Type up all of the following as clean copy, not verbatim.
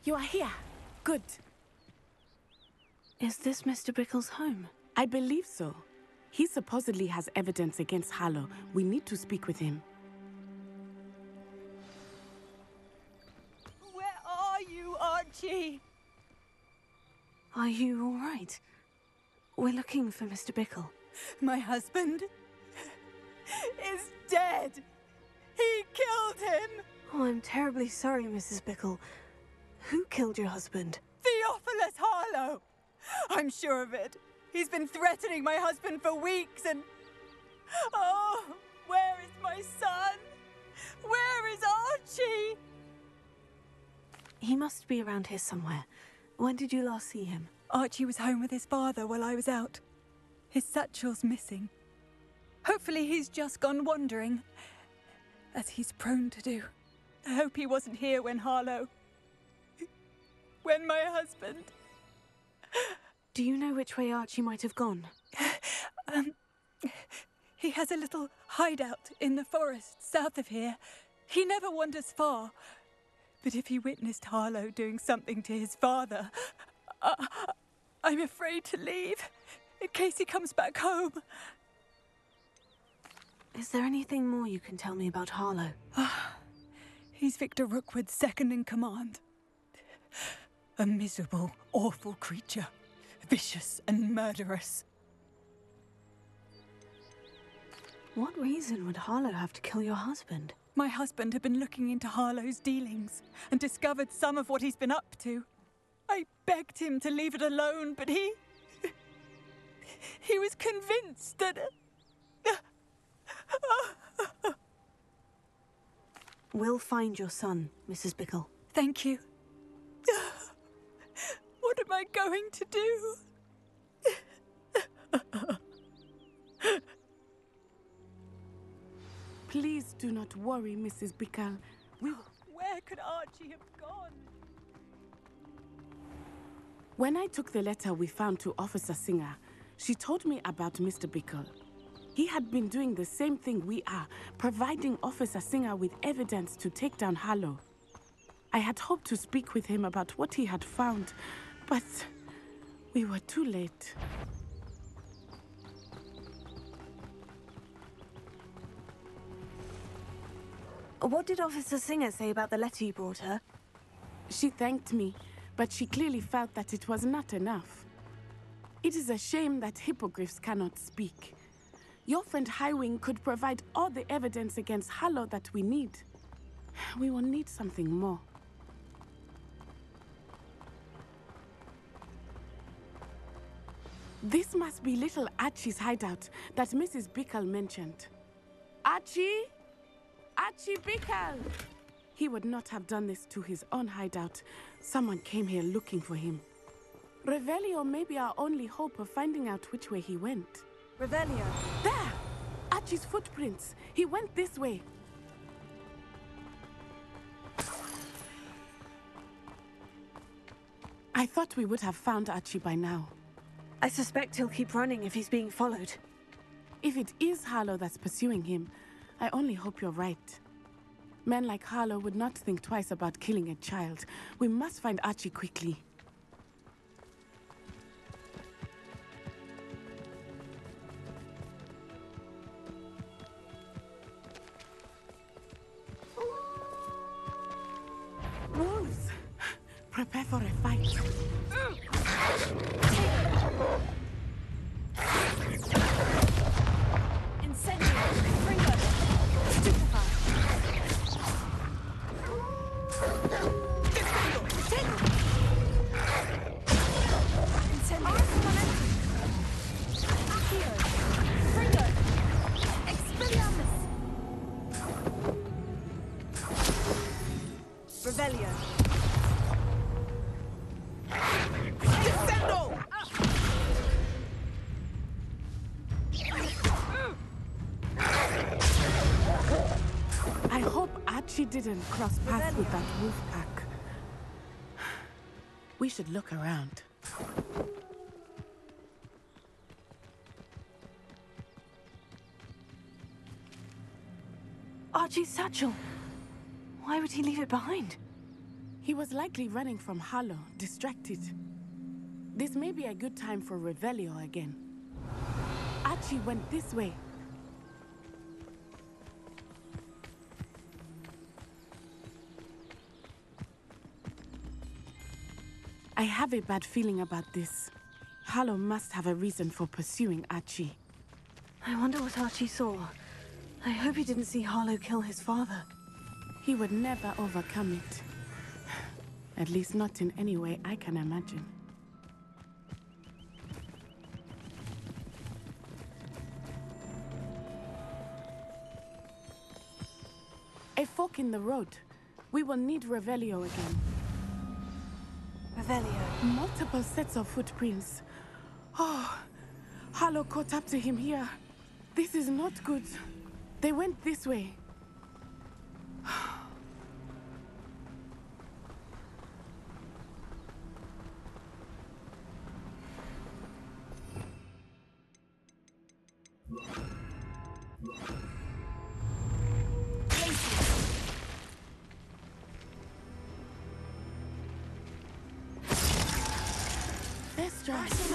You are here. Good. Is this Mr. Bickle's home? I believe so. He supposedly has evidence against Harlow. We need to speak with him. Where are you, Archie? Are you all right? We're looking for Mr. Bickle. My husband is dead. He killed him. Oh, I'm terribly sorry, Mrs. Bickle. Who killed your husband? Theophilus Harlow. I'm sure of it. He's been threatening my husband for weeks and... Oh, where is my son? Where is Archie? He must be around here somewhere. When did you last see him? Archie was home with his father while I was out. His satchel's missing. Hopefully he's just gone wandering, as he's prone to do. I hope he wasn't here when Harlow... when my husband... Do you know which way Archie might have gone? He has a little hideout in the forest south of here. He never wanders far. But if he witnessed Harlow doing something to his father, I'm afraid to leave, in case he comes back home. Is there anything more you can tell me about Harlow? He's Victor Rookwood's second in command. A miserable, awful creature. Vicious and murderous. What reason would Harlow have to kill your husband? My husband had been looking into Harlow's dealings and discovered some of what he's been up to. I begged him to leave it alone, but he was convinced that... We'll find your son, Mrs. Bickle. Thank you. What am I going to do? Please do not worry, Mrs. Bickle. Where could Archie have gone? When I took the letter we found to Officer Singer, she told me about Mr. Bickle. He had been doing the same thing we are, providing Officer Singer with evidence to take down Harlow. I had hoped to speak with him about what he had found, but we were too late. What did Officer Singer say about the letter you brought her? She thanked me, but she clearly felt that it was not enough. It is a shame that hippogriffs cannot speak. Your friend Highwing could provide all the evidence against Harlow that we need. We will need something more. This must be little Archie's hideout that Mrs. Bickle mentioned. Archie? Archie Bickle! He would not have done this to his own hideout. Someone came here looking for him. Revelio may be our only hope of finding out which way he went. Revelio. There! Archie's footprints. He went this way. I thought we would have found Archie by now. I suspect he'll keep running if he's being followed. If it is Harlow that's pursuing him, I only hope you're right. Men like Harlow would not think twice about killing a child. We must find Archie quickly. Wolves! Prepare for a fight. Revelio. I hope Archie didn't cross paths with that wolf pack. We should look around. Archie's satchel. Why would he leave it behind? He was likely running from Harlow, distracted. This may be a good time for Revelio again. Archie went this way. I have a bad feeling about this. Harlow must have a reason for pursuing Archie. I wonder what Archie saw. I hope he didn't see Harlow kill his father. He would never overcome it. At least not in any way I can imagine. A fork in the road. We will need Revelio again. Revelio. Multiple sets of footprints. Oh, Harlow caught up to him here. This is not good. They went this way. They're stripes.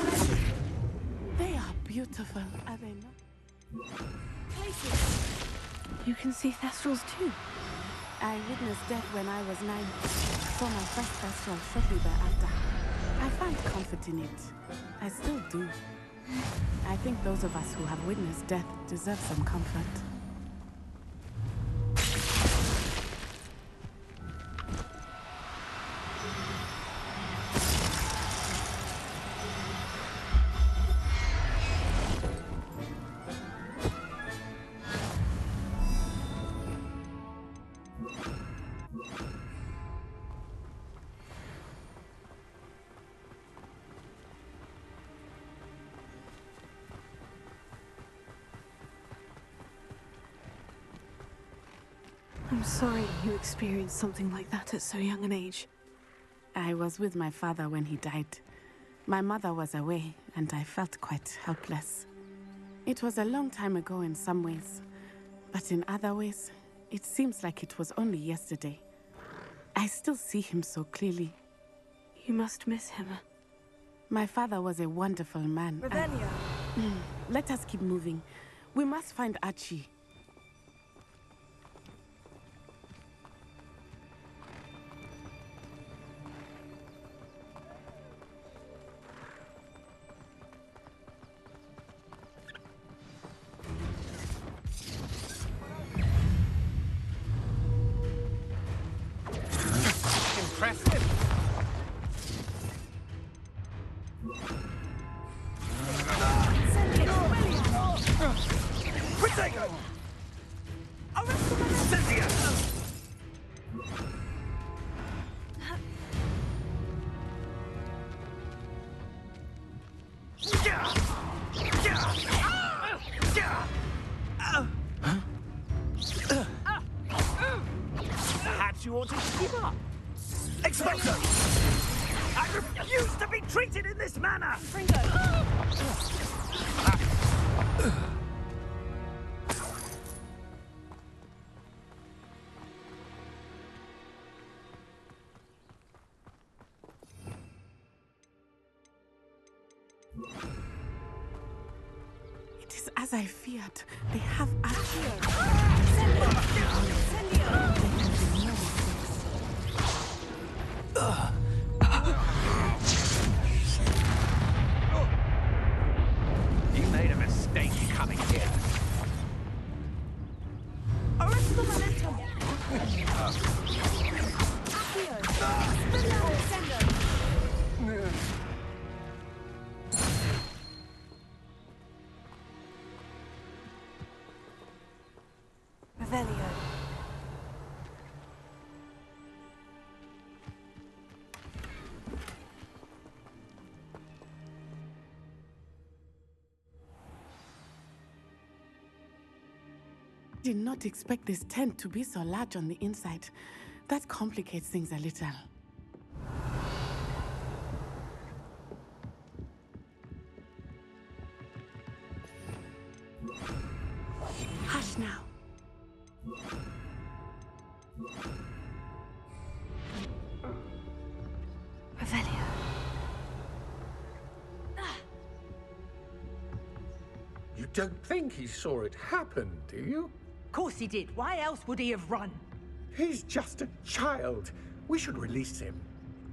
They are beautiful, are they not? You can see Thestrals too. I witnessed death when I was 9. Saw my first Thestral shortly thereafter. I find comfort in it. I still do. I think those of us who have witnessed death deserve some comfort. I'm sorry you experienced something like that at so young an age. I was with my father when he died. My mother was away, and I felt quite helpless. It was a long time ago in some ways, but in other ways, it seems like it was only yesterday. I still see him so clearly. You must miss him. My father was a wonderful man. Revelio. Let us keep moving. We must find Archie. Impressive. Protego! Cynthia! Perhaps you ought to give up. Expulso! I refuse to be treated in this manner! It is as I feared. They have Archie. You made a mistake coming here. Arrest the momentum. Revelio. Did not expect this tent to be so large on the inside. That complicates things a little. Hush now. You don't think he saw it happen, do you? Of course he did. Why else would he have run? He's just a child. We should release him.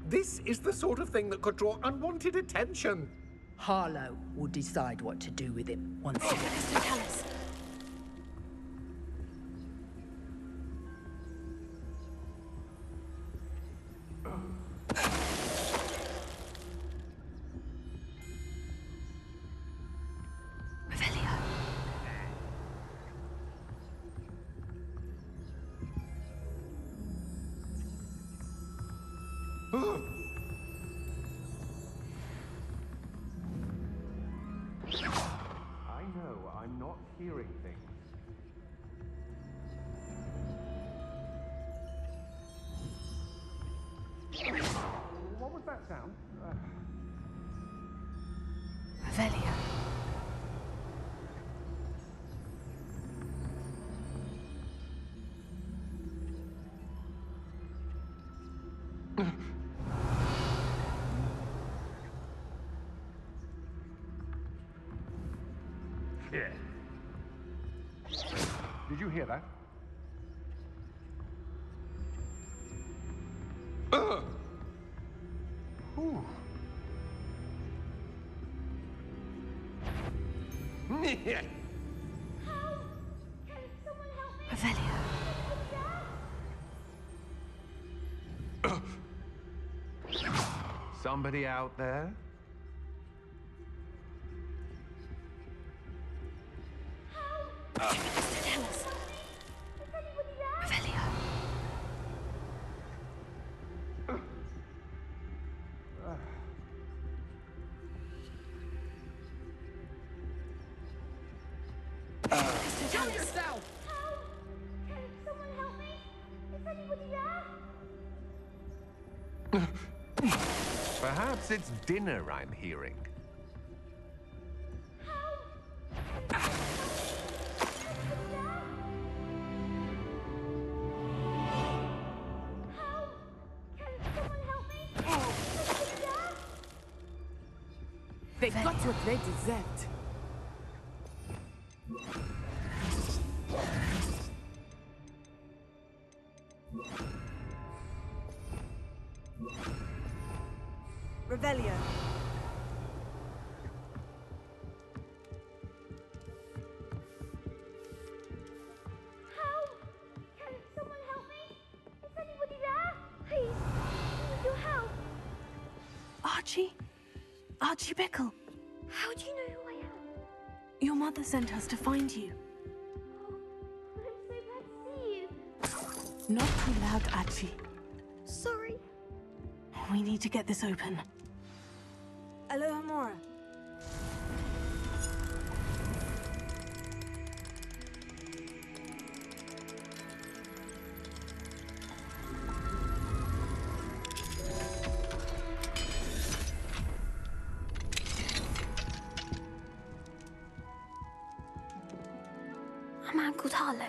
This is the sort of thing that could draw unwanted attention. Harlow will decide what to do with him once he gets So tell us. Revelio. I know, I'm not hearing things. What was that sound? Revelio. Yeah. Did you hear that? Ooh. Revelio. Somebody out there? Tell us. Revelio. Tell us. Can someone help me? Is anybody there? Perhaps it's dinner I'm hearing. They got what they deserved. Revelio. Can someone help me? Is anybody there? Please, I need your help. Archie? Archie Bickle. How do you know who I am? Your mother sent us to find you. Oh, I'm so glad to see you. Not too loud, Archie. Sorry. We need to get this open. Aloha Mora. A man called Harlow.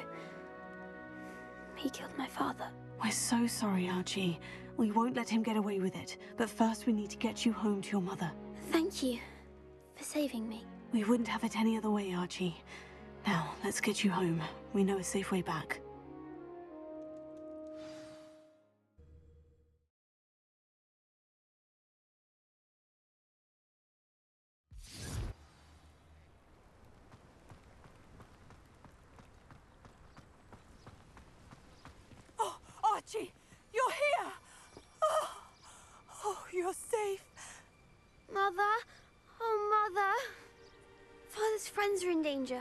He killed my father. We're so sorry, Archie. We won't let him get away with it. But first we need to get you home to your mother. Thank you for saving me. We wouldn't have it any other way, Archie. Now, let's get you home. We know a safe way back. Oh, Archie, you're here! Oh, you're safe. Mother? Oh, Mother. Father's friends are in danger.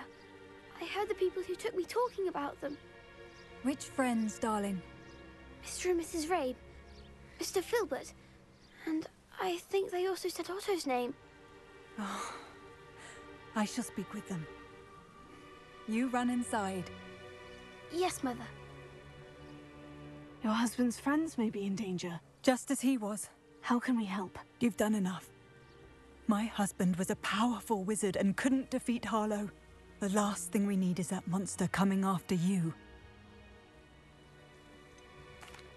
I heard the people who took me talking about them. Which friends, darling? Mr. and Mrs. Rabe, Mr. Filbert, and I think they also said Otto's name. Oh, I shall speak with them. You run inside. Yes, Mother. Your husband's friends may be in danger. Just as he was. How can we help? You've done enough. My husband was a powerful wizard and couldn't defeat Harlow. The last thing we need is that monster coming after you.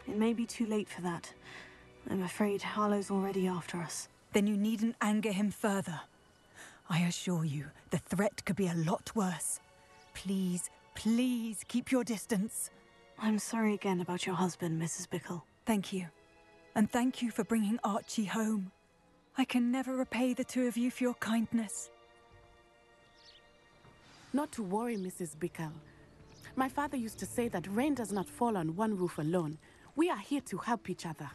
It may be too late for that. I'm afraid Harlow's already after us. Then you needn't anger him further. I assure you, the threat could be a lot worse. Please, please keep your distance. I'm sorry again about your husband, Mrs. Bickle. Thank you. And thank you for bringing Archie home. I can never repay the two of you for your kindness. Not to worry, Mrs. Bickle. My father used to say that rain does not fall on one roof alone. We are here to help each other.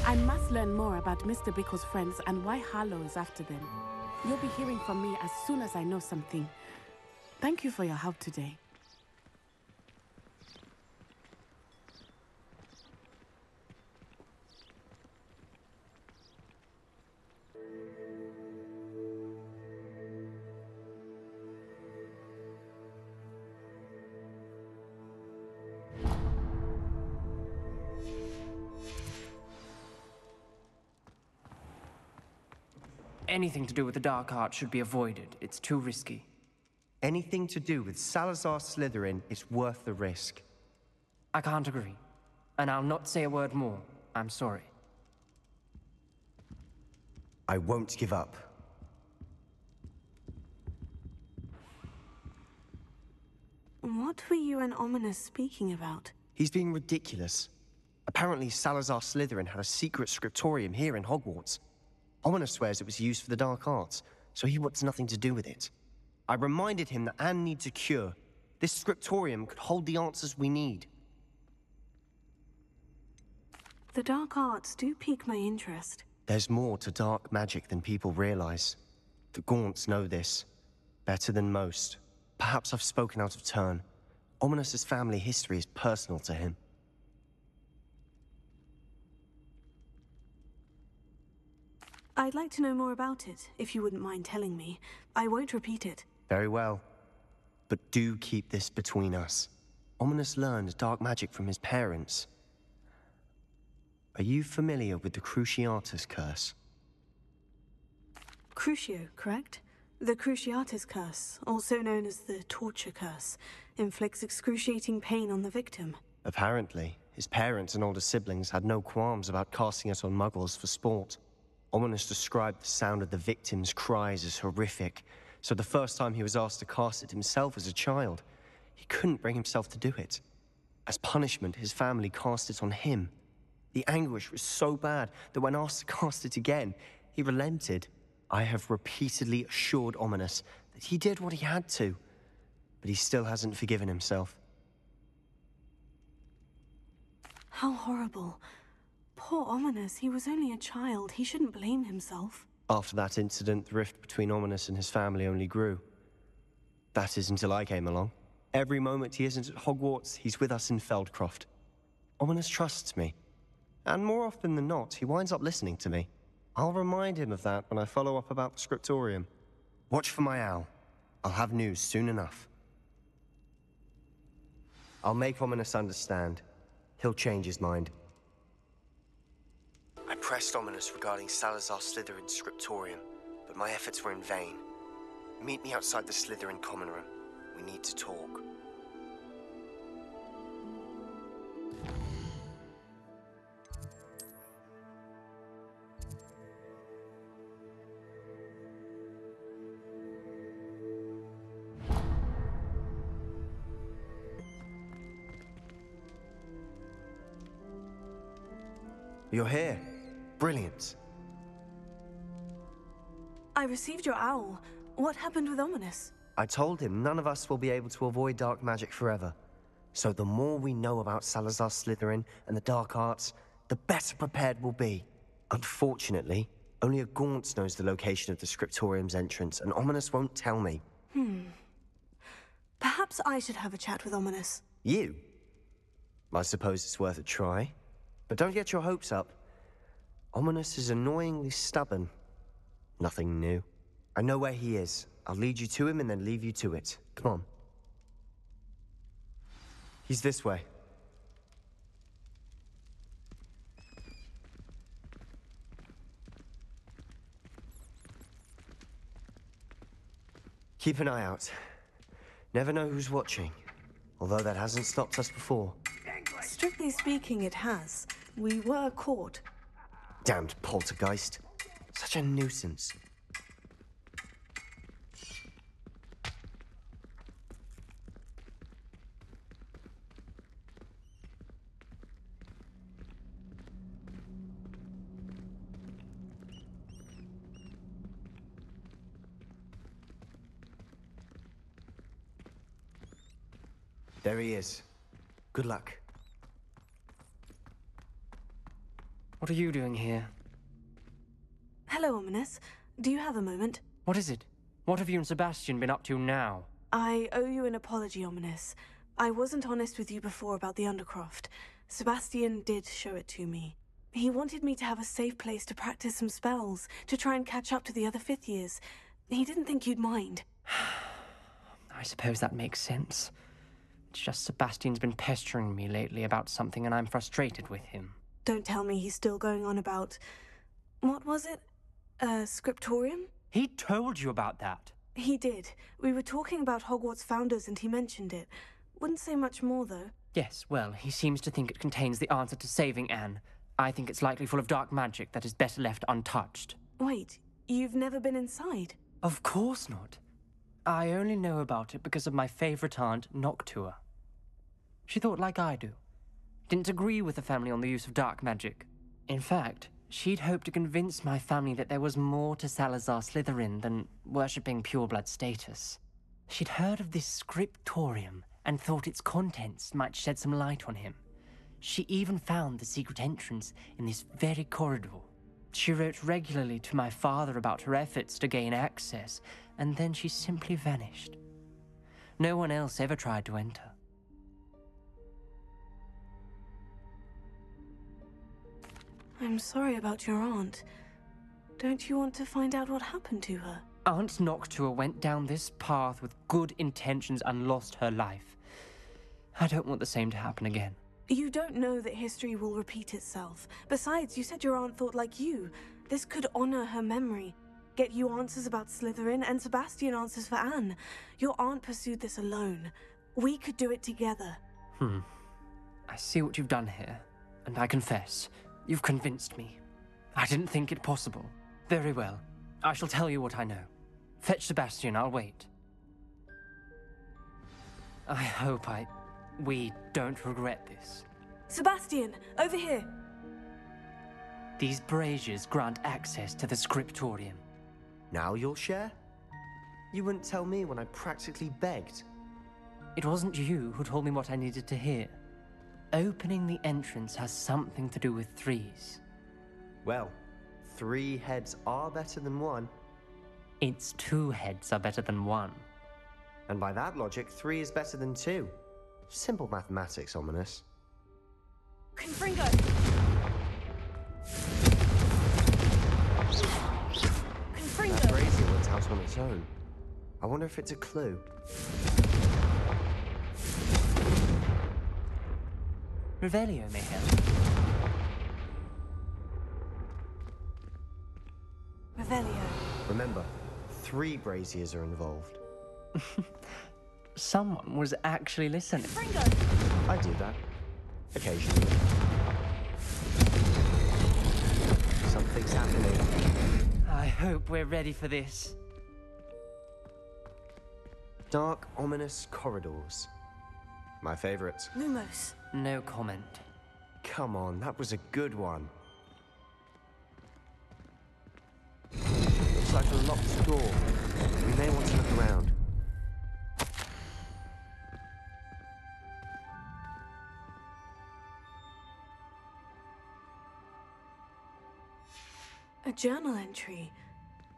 I must learn more about Mr. Bickle's friends and why Harlow is after them. You'll be hearing from me as soon as I know something. Thank you for your help today. Anything to do with the dark art should be avoided. It's too risky. Anything to do with Salazar Slytherin is worth the risk. I can't agree. And I'll not say a word more. I'm sorry. I won't give up. What were you and Ominous speaking about? He's being ridiculous. Apparently Salazar Slytherin had a secret scriptorium here in Hogwarts. Ominous swears it was used for the dark arts, so he wants nothing to do with it. I reminded him that Anne needs a cure. This scriptorium could hold the answers we need. The dark arts do pique my interest. There's more to dark magic than people realize. The Gaunts know this. Better than most. Perhaps I've spoken out of turn. Ominous's family history is personal to him. I'd like to know more about it, if you wouldn't mind telling me. I won't repeat it. Very well. But do keep this between us. Ominous learned dark magic from his parents. Are you familiar with the Cruciatus Curse? Crucio, correct? The Cruciatus Curse, also known as the Torture Curse, inflicts excruciating pain on the victim. Apparently, his parents and older siblings had no qualms about casting it on muggles for sport. Ominous described the sound of the victim's cries as horrific, so the first time he was asked to cast it himself as a child, he couldn't bring himself to do it. As punishment, his family cast it on him. The anguish was so bad that when asked to cast it again, he relented. I have repeatedly assured Ominous that he did what he had to, but he still hasn't forgiven himself. How horrible. Poor Ominous, he was only a child. He shouldn't blame himself. After that incident, the rift between Ominous and his family only grew. That is until I came along. Every moment he isn't at Hogwarts, he's with us in Feldcroft. Ominous trusts me. And more often than not, he winds up listening to me. I'll remind him of that when I follow up about the scriptorium. Watch for my owl. I'll have news soon enough. I'll make Ominous understand. He'll change his mind. I pressed Ominous regarding Salazar Slytherin's scriptorium, but my efforts were in vain. Meet me outside the Slytherin common room. We need to talk. You're here. Brilliant. I received your owl. What happened with Ominous? I told him none of us will be able to avoid dark magic forever. So the more we know about Salazar Slytherin and the dark arts, the better prepared we'll be. Unfortunately, only a Gaunt knows the location of the scriptorium's entrance, and Ominous won't tell me. Perhaps I should have a chat with Ominous. You? I suppose it's worth a try. But don't get your hopes up. Ominous is annoyingly stubborn. Nothing new. I know where he is. I'll lead you to him and then leave you to it. Come on. He's this way. Keep an eye out. Never know who's watching. Although that hasn't stopped us before. Strictly speaking, it has. We were caught. Damned poltergeist. Such a nuisance. There he is. Good luck. What are you doing here? Hello, Ominous. Do you have a moment? What is it? What have you and Sebastian been up to now? I owe you an apology, Ominous. I wasn't honest with you before about the Undercroft. Sebastian did show it to me. He wanted me to have a safe place to practice some spells, to try and catch up to the other fifth years. He didn't think you'd mind. I suppose that makes sense. It's just Sebastian's been pestering me lately about something and I'm frustrated with him. Don't tell me he's still going on about... What was it? Scriptorium? He told you about that? He did. We were talking about Hogwarts founders and he mentioned it. Wouldn't say much more, though. Yes, well, he seems to think it contains the answer to saving Anne. I think it's likely full of dark magic that is better left untouched. Wait, you've never been inside? Of course not. I only know about it because of my favorite aunt, Noctua. She thought like I do. Didn't agree with the family on the use of dark magic. In fact, she'd hoped to convince my family that there was more to Salazar Slytherin than worshipping pureblood status. She'd heard of this scriptorium and thought its contents might shed some light on him. She even found the secret entrance in this very corridor. She wrote regularly to my father about her efforts to gain access, and then she simply vanished. No one else ever tried to enter. I'm sorry about your aunt. Don't you want to find out what happened to her? Aunt Noctua went down this path with good intentions and lost her life. I don't want the same to happen again. You don't know that history will repeat itself. Besides, you said your aunt thought like you. This could honor her memory. Get you answers about Slytherin and Sebastian answers for Anne. Your aunt pursued this alone. We could do it together. I see what you've done here, and I confess, you've convinced me. I didn't think it possible. Very well. I shall tell you what I know. Fetch Sebastian, I'll wait. I hope we don't regret this. Sebastian, over here! These braziers grant access to the scriptorium. Now you'll share? You wouldn't tell me when I practically begged. It wasn't you who told me what I needed to hear. Opening the entrance has something to do with threes. Well, 3 heads are better than 1. It's 2 heads are better than 1. And by that logic, 3 is better than 2. Simple mathematics, Ominous. Confringo! That brazier went out on its own. I wonder if it's a clue. Revelio may help. Revelio. Remember, 3 braziers are involved. Someone was actually listening. Confringo! I do that. Occasionally. Something's happening. I hope we're ready for this. Dark, ominous corridors. My favorite. Lumos. No comment. Come on, that was a good one. Looks like a locked door. We may want to look around. A journal entry,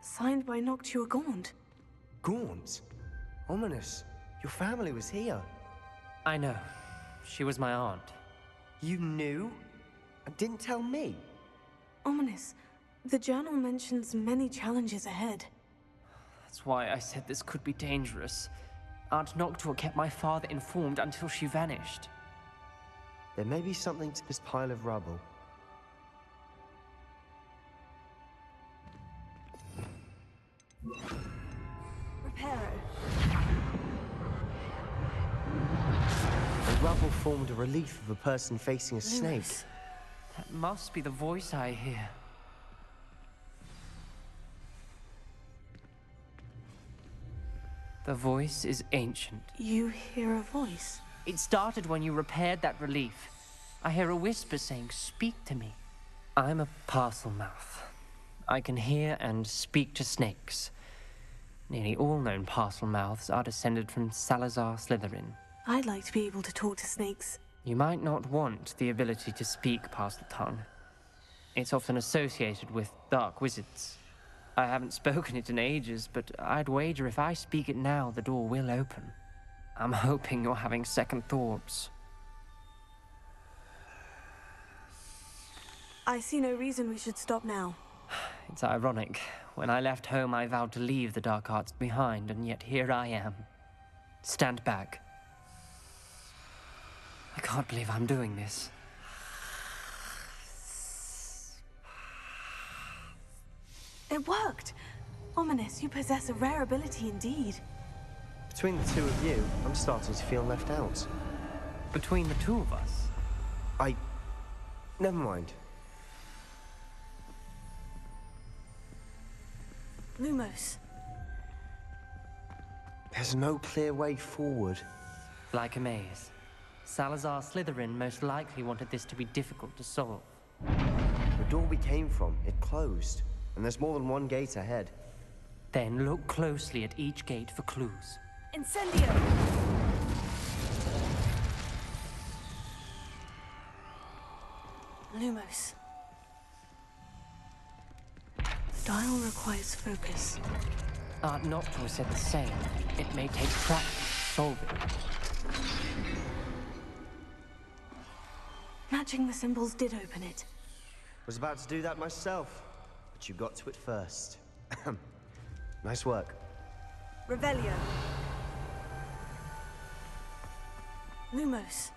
signed by Noctua Gaunt. Gaunt? Ominous. Your family was here. I know. She was my aunt. You knew? And didn't tell me? Ominous. The journal mentions many challenges ahead. That's why I said this could be dangerous. Aunt Noctua kept my father informed until she vanished. There may be something to this pile of rubble. Reparo. The rubble formed a relief of a person facing a snake. That must be the voice I hear. The voice is ancient. You hear a voice? It started when you repaired that relief. I hear a whisper saying, "Speak to me." I'm a parcel mouth. I can hear and speak to snakes. Nearly all known parcel mouths are descended from Salazar Slytherin. I'd like to be able to talk to snakes. You might not want the ability to speak parcel tongue. It's often associated with dark wizards. I haven't spoken it in ages, but I'd wager if I speak it now, the door will open. I'm hoping you're having second thoughts. I see no reason we should stop now. It's ironic. When I left home, I vowed to leave the dark arts behind, and yet here I am. Stand back. I can't believe I'm doing this. It worked! Ominous, you possess a rare ability indeed. Between the two of you, I'm starting to feel left out. Between the two of us? Never mind. Lumos. There's no clear way forward. Like a maze. Salazar Slytherin most likely wanted this to be difficult to solve. The door we came from, it closed. And there's more than one gate ahead. Then look closely at each gate for clues. Incendio! Lumos. Dial requires focus. Art Noctua said the same. It may take practice to solve it. Matching the symbols did open it. Was about to do that myself, but you got to it first. Nice work. Revelio. Lumos.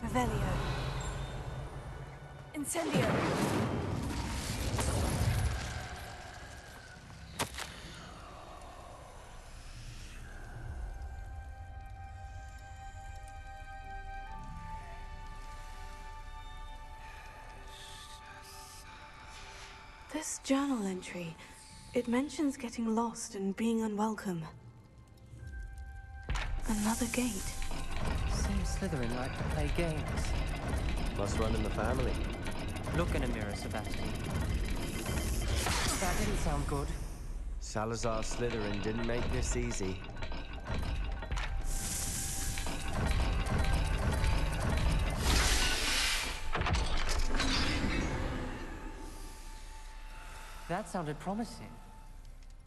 Revelio. Incendio. This journal entry, it mentions getting lost and being unwelcome. Another gate. Seems Slytherin like to play games. Must run in the family. Look in a mirror, Sebastian. That didn't sound good. Salazar Slytherin didn't make this easy. That sounded promising.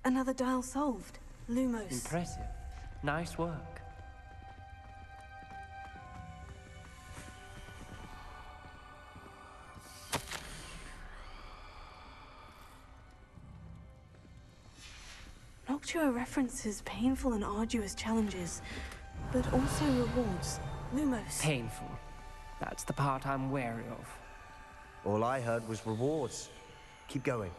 Another dial solved. Lumos. Impressive. Nice work. Noctua references painful and arduous challenges, but also rewards. Lumos. Painful. That's the part I'm wary of. All I heard was rewards. Keep going.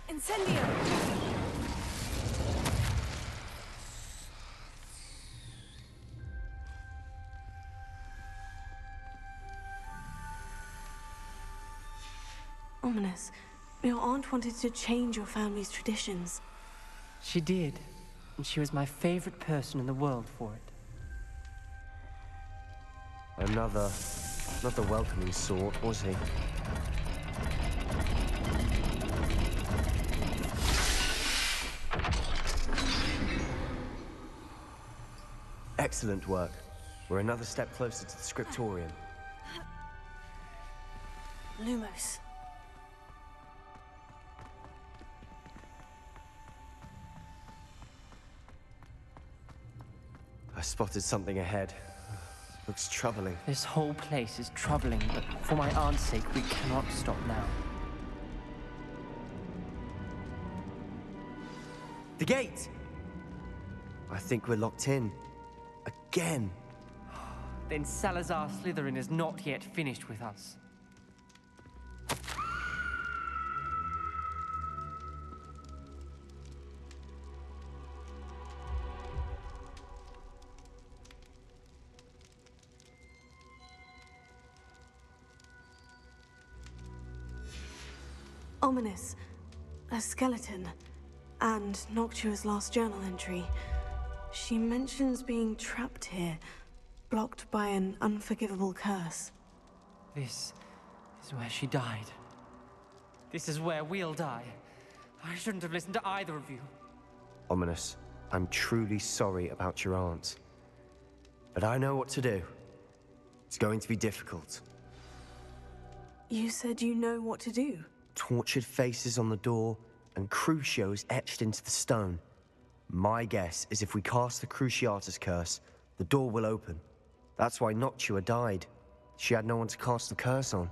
Incendio! Ominous. Your aunt wanted to change your family's traditions. She did. And she was my favorite person in the world for it. Another not the welcoming sort, was he? Excellent work. We're another step closer to the scriptorium. Lumos. I spotted something ahead. Looks troubling. This whole place is troubling, but for my aunt's sake, we cannot stop now. The gate! I think we're locked in. Again. then Salazar Slytherin is not yet finished with us. Ominous. A skeleton. And Noctua's last journal entry. She mentions being trapped here, blocked by an unforgivable curse. This is where she died. This is where we'll die. I shouldn't have listened to either of you. Ominous, I'm truly sorry about your aunt. But I know what to do. It's going to be difficult. You said you know what to do. Tortured faces on the door, and Crucios etched into the stone. My guess is if we cast the Cruciatus curse, the door will open. That's why Noctua died. She had no one to cast the curse on.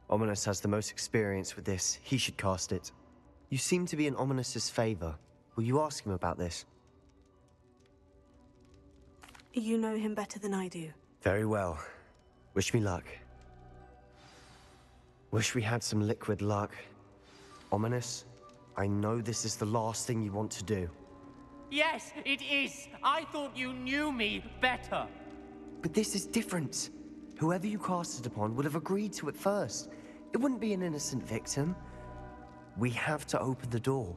Ominous has the most experience with this. He should cast it. You seem to be in Ominous's favor. Will you ask him about this? You know him better than I do. Very well. Wish me luck. Wish we had some liquid luck. Ominous, I know this is the last thing you want to do. Yes, it is. I thought you knew me better. But this is different. Whoever you cast it upon would have agreed to it first. It wouldn't be an innocent victim. We have to open the door.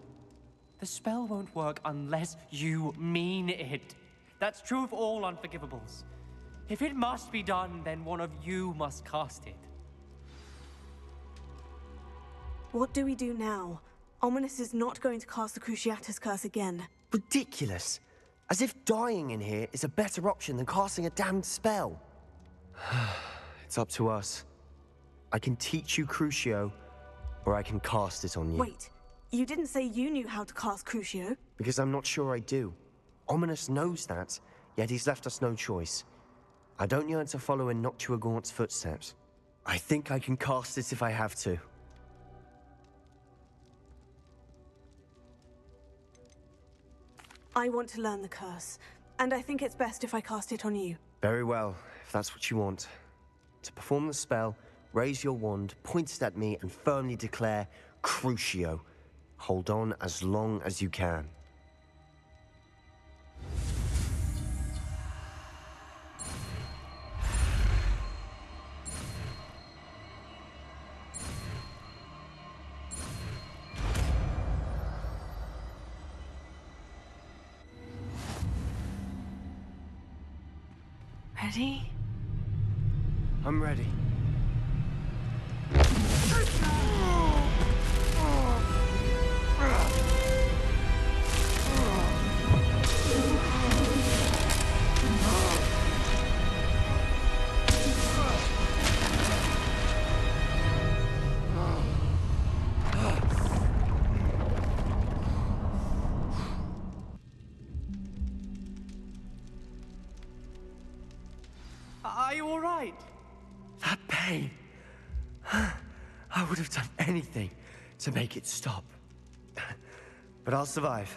The spell won't work unless you mean it. That's true of all unforgivables. If it must be done, then one of you must cast it. What do we do now? Ominous is not going to cast the Cruciatus curse again. Ridiculous. As if dying in here is a better option than casting a damned spell. It's up to us. I can teach you Crucio, or I can cast it on you. Wait, you didn't say you knew how to cast Crucio? Because I'm not sure I do. Ominous knows that, yet he's left us no choice. I don't yearn to follow in Noctua Gaunt's footsteps. I think I can cast it if I have to. I want to learn the curse, and I think it's best if I cast it on you. Very well, if that's what you want. To perform the spell, raise your wand, point it at me, and firmly declare, Crucio. Hold on as long as you can. Ready? I'm ready. Are you all right? That pain. I would have done anything to make it stop. But I'll survive.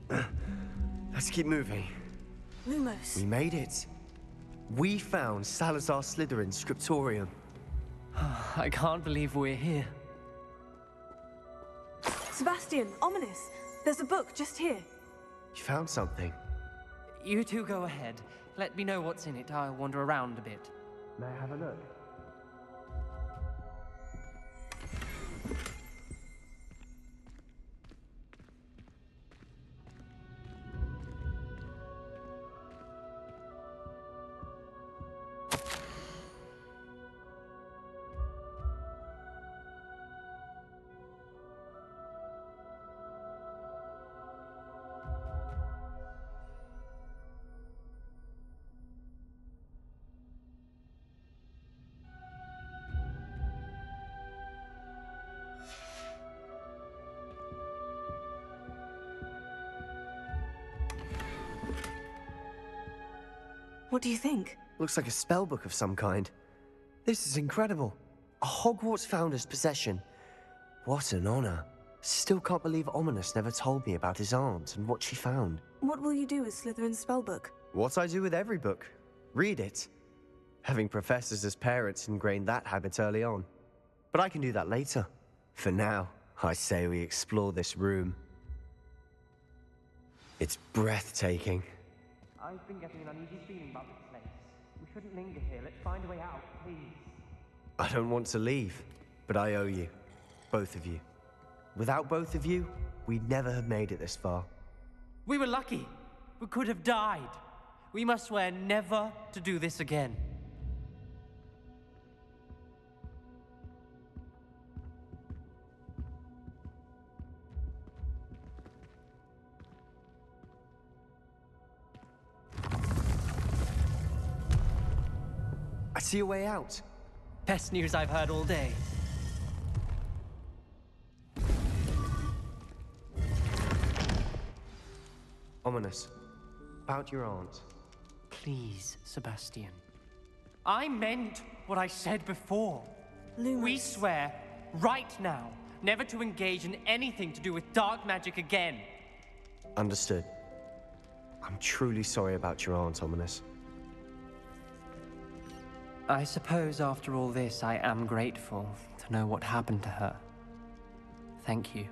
Let's keep moving. Lumos. We made it. We found Salazar Slytherin's scriptorium. I can't believe we're here. Sebastian, Ominous. There's a book just here. You found something. You two go ahead. Let me know what's in it. I'll wander around a bit. May I have a look? What do you think? Looks like a spellbook of some kind. This is incredible. A Hogwarts founder's possession. What an honor. Still can't believe Ominous never told me about his aunt and what she found. What will you do with Slytherin's spellbook? What I do with every book. Read it. Having professors as parents ingrained that habit early on. But I can do that later. For now, I say we explore this room. It's breathtaking. I've been getting an uneasy feeling about this place. We shouldn't linger here. Let's find a way out, please. I don't want to leave, but I owe you. Both of you. Without both of you, we'd never have made it this far. We were lucky. We could have died. We must swear never to do this again. I see a way out. Best news I've heard all day. Ominous. About your aunt. Please, Sebastian. I meant what I said before. Loomis. We swear, right now, never to engage in anything to do with dark magic again. Understood. I'm truly sorry about your aunt, Ominous. I suppose after all this, I am grateful to know what happened to her. Thank you.